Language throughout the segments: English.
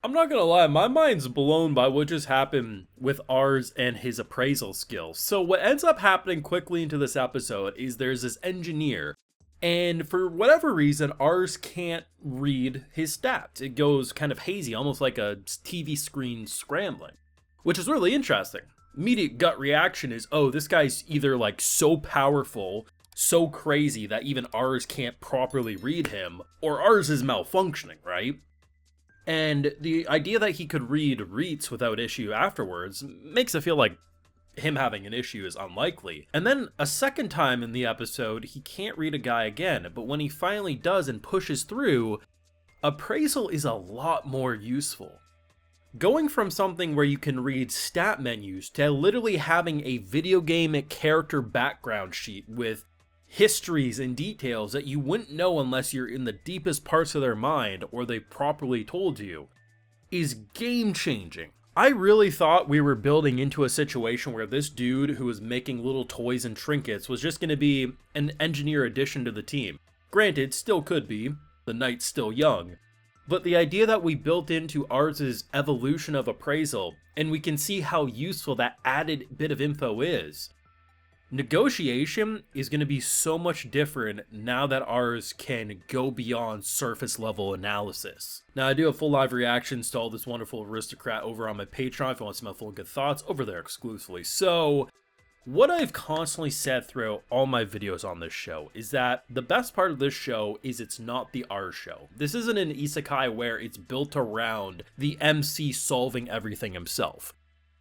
I'm not gonna lie, my mind's blown by what just happened with Ars and his appraisal skills. So what ends up happening quickly into this episode is there's this engineer, and for whatever reason, Ars can't read his stats. It goes kind of hazy, almost like a TV screen scrambling, which is really interesting. Immediate gut reaction is, oh, this guy's either like so powerful, so crazy that even Ars can't properly read him, or Ars is malfunctioning, right? And the idea that he could read Reits without issue afterwards makes it feel like him having an issue is unlikely. And then a second time in the episode, he can't read a guy again, but when he finally does and pushes through, appraisal is a lot more useful. Going from something where you can read stat menus to literally having a video game character background sheet with histories and details that you wouldn't know unless you're in the deepest parts of their mind or they properly told you is game changing. I really thought we were building into a situation where this dude who was making little toys and trinkets was just going to be an engineer addition to the team. Granted, still could be, the knight's still young, but the idea that we built into Ars' evolution of appraisal, and we can see how useful that added bit of info is. Negotiation is going to be so much different now that Ars can go beyond surface level analysis. Now, I do have full live reactions to all this wonderful Aristocrat over on my Patreon if you want to see my full good thoughts over there exclusively. So, what I've constantly said throughout all my videos on this show is that the best part of this show is it's not the Ars show. This isn't an isekai where it's built around the MC solving everything himself.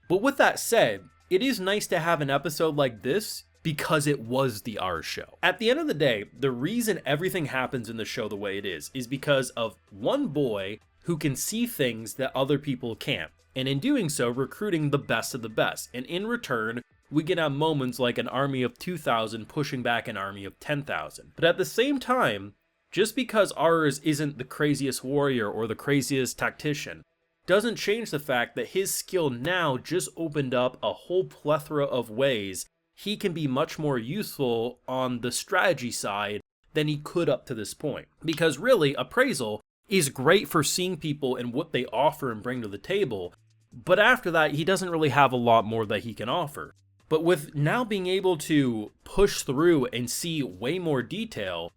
But with that said, it is nice to have an episode like this because it was the Ars show. At the end of the day, the reason everything happens in the show the way it is because of one boy who can see things that other people can't, and in doing so, recruiting the best of the best. And in return, we can have moments like an army of 2,000 pushing back an army of 10,000. But at the same time, just because Ars isn't the craziest warrior or the craziest tactician, doesn't change the fact that his skill now just opened up a whole plethora of ways he can be much more useful on the strategy side than he could up to this point. Because really, appraisal is great for seeing people and what they offer and bring to the table, but after that, he doesn't really have a lot more that he can offer. But with now being able to push through and see way more detail,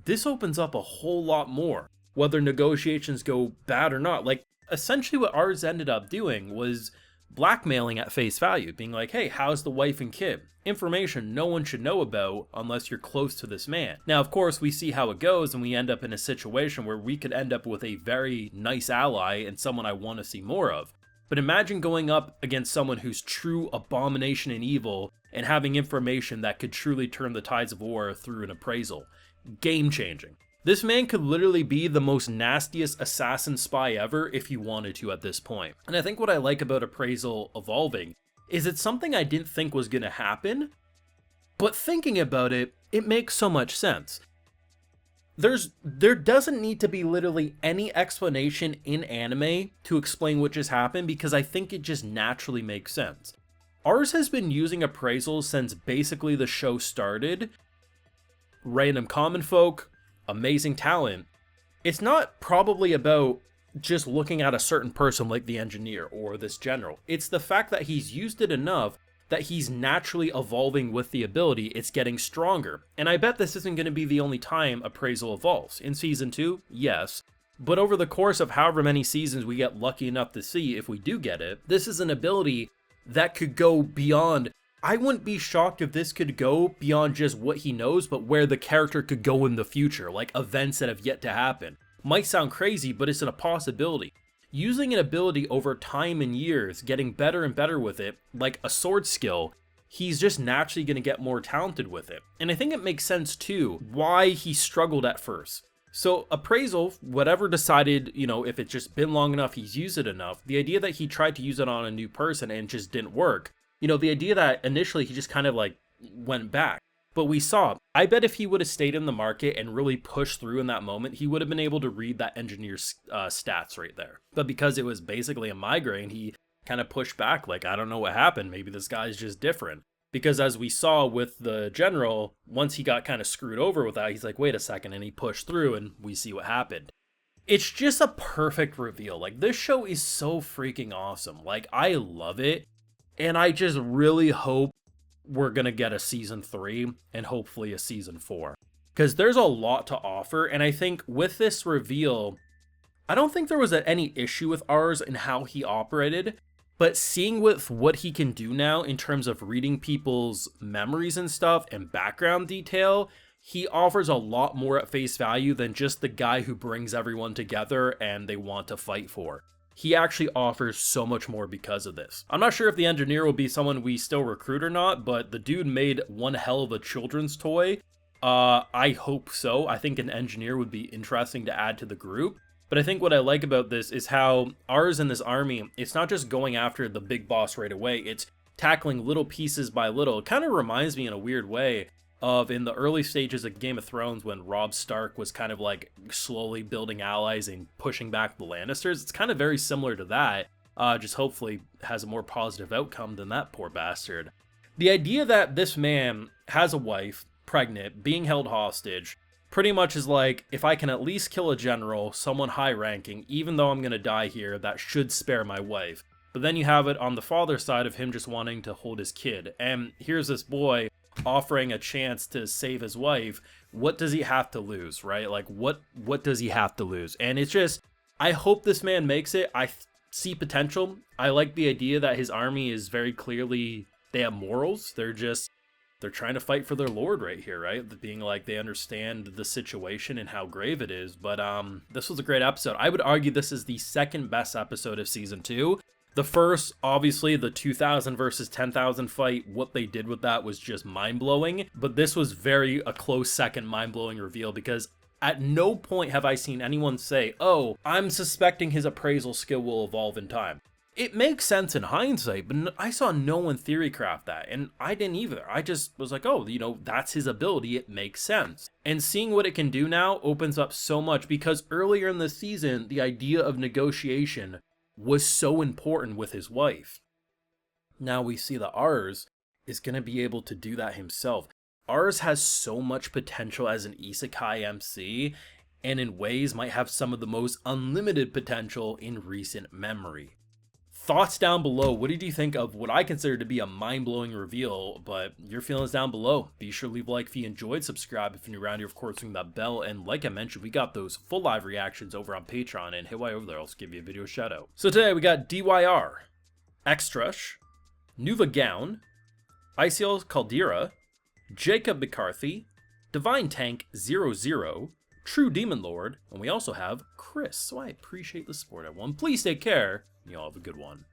this opens up a whole lot more, whether negotiations go bad or not. Like, essentially what Ars ended up doing was blackmailing at face value, being like, hey, how's the wife and kid? Information no one should know about unless you're close to this man. Now, of course, we see how it goes, and we end up in a situation where we could end up with a very nice ally and someone I want to see more of. But imagine going up against someone who's true abomination and evil and having information that could truly turn the tides of war through an appraisal. Game changing. This man could literally be the most nastiest assassin spy ever if he wanted to at this point. And I think what I like about appraisal evolving is it's something I didn't think was going to happen, but thinking about it, it makes so much sense. There doesn't need to be literally any explanation in anime to explain what just happened because I think it just naturally makes sense. Ars has been using appraisals since basically the show started. Random common folk, amazing talent. It's not probably about just looking at a certain person like the engineer or this general. It's the fact that he's used it enough that he's naturally evolving with the ability. It's getting stronger. And I bet this isn't going to be the only time appraisal evolves. In season 2, yes. But over the course of however many seasons we get lucky enough to see, if we do get it, this is an ability that could go beyond. I wouldn't be shocked if this could go beyond just what he knows, but where the character could go in the future, like events that have yet to happen. Might sound crazy, but it's a possibility. Using an ability over time and years, getting better and better with it, like a sword skill, he's just naturally going to get more talented with it. And I think it makes sense too, why he struggled at first. So appraisal, whatever decided, if it's just been long enough, he's used it enough, the idea that he tried to use it on a new person and just didn't work, the idea that initially he just kind of like went back. But we saw, I bet if he would have stayed in the market and really pushed through in that moment, he would have been able to read that engineer's stats right there. But because it was basically a migraine, he kind of pushed back like, I don't know what happened. Maybe this guy's just different. Because as we saw with the general, once he got kind of screwed over with that, he's like, wait a second, and he pushed through and we see what happened. It's just a perfect reveal. Like, this show is so freaking awesome. Like, I love it. And I just really hope we're going to get a season 3 and hopefully a season 4. Because there's a lot to offer. And I think with this reveal, I don't think there was any issue with ours and how he operated. But seeing with what he can do now in terms of reading people's memories and stuff and background detail, he offers a lot more at face value than just the guy who brings everyone together and they want to fight for. He actually offers so much more because of this. I'm not sure if the engineer will be someone we still recruit or not, but the dude made one hell of a children's toy. I hope so. I think an engineer would be interesting to add to the group. But I think what I like about this is how ours in this army, it's not just going after the big boss right away, it's tackling little pieces by little. It kind of reminds me in a weird way of in the early stages of Game of Thrones when Robb Stark was kind of like slowly building allies and pushing back the Lannisters. It's kind of very similar to that, just hopefully has a more positive outcome than that poor bastard. The idea that this man has a wife, pregnant, being held hostage, pretty much is like, if I can at least kill a general, someone high-ranking, even though I'm gonna die here, that should spare my wife. But then you have it on the father's side of him just wanting to hold his kid. And here's this boy offering a chance to save his wife. What does he have to lose, right? Like, what does he have to lose? And it's just, I hope this man makes it. I see potential. I like the idea that his army is very clearly, they have morals. They're trying to fight for their lord right here, right? Being like they understand the situation and how grave it is. But this was a great episode. I would argue this is the second best episode of season 2. The first, obviously, the 2,000 versus 10,000 fight, what they did with that was just mind-blowing. But this was a close second mind-blowing reveal because at no point have I seen anyone say, oh, I'm suspecting his appraisal skill will evolve in time. It makes sense in hindsight, but I saw no one theorycraft that, and I didn't either. I just was like, oh, that's his ability, it makes sense. And seeing what it can do now opens up so much, because earlier in the season, the idea of negotiation was so important with his wife. Now we see that ours is going to be able to do that himself. Ours has so much potential as an Isekai MC, and in ways might have some of the most unlimited potential in recent memory. Thoughts down below. What did you think of what I consider to be a mind-blowing reveal? But your feelings down below. Be sure to leave a like if you enjoyed, subscribe if you're new around here, of course, ring that bell, and like I mentioned, we got those full live reactions over on Patreon, and hey, while over there, I'll give you a video shout out. So today we got DYR, Extrash, Nuva Gown, ICL Caldera, Jacob McCarthy, Divine Tank 00, True Demon Lord, and we also have Chris. So I appreciate the support, everyone. Please take care. You all have a good one.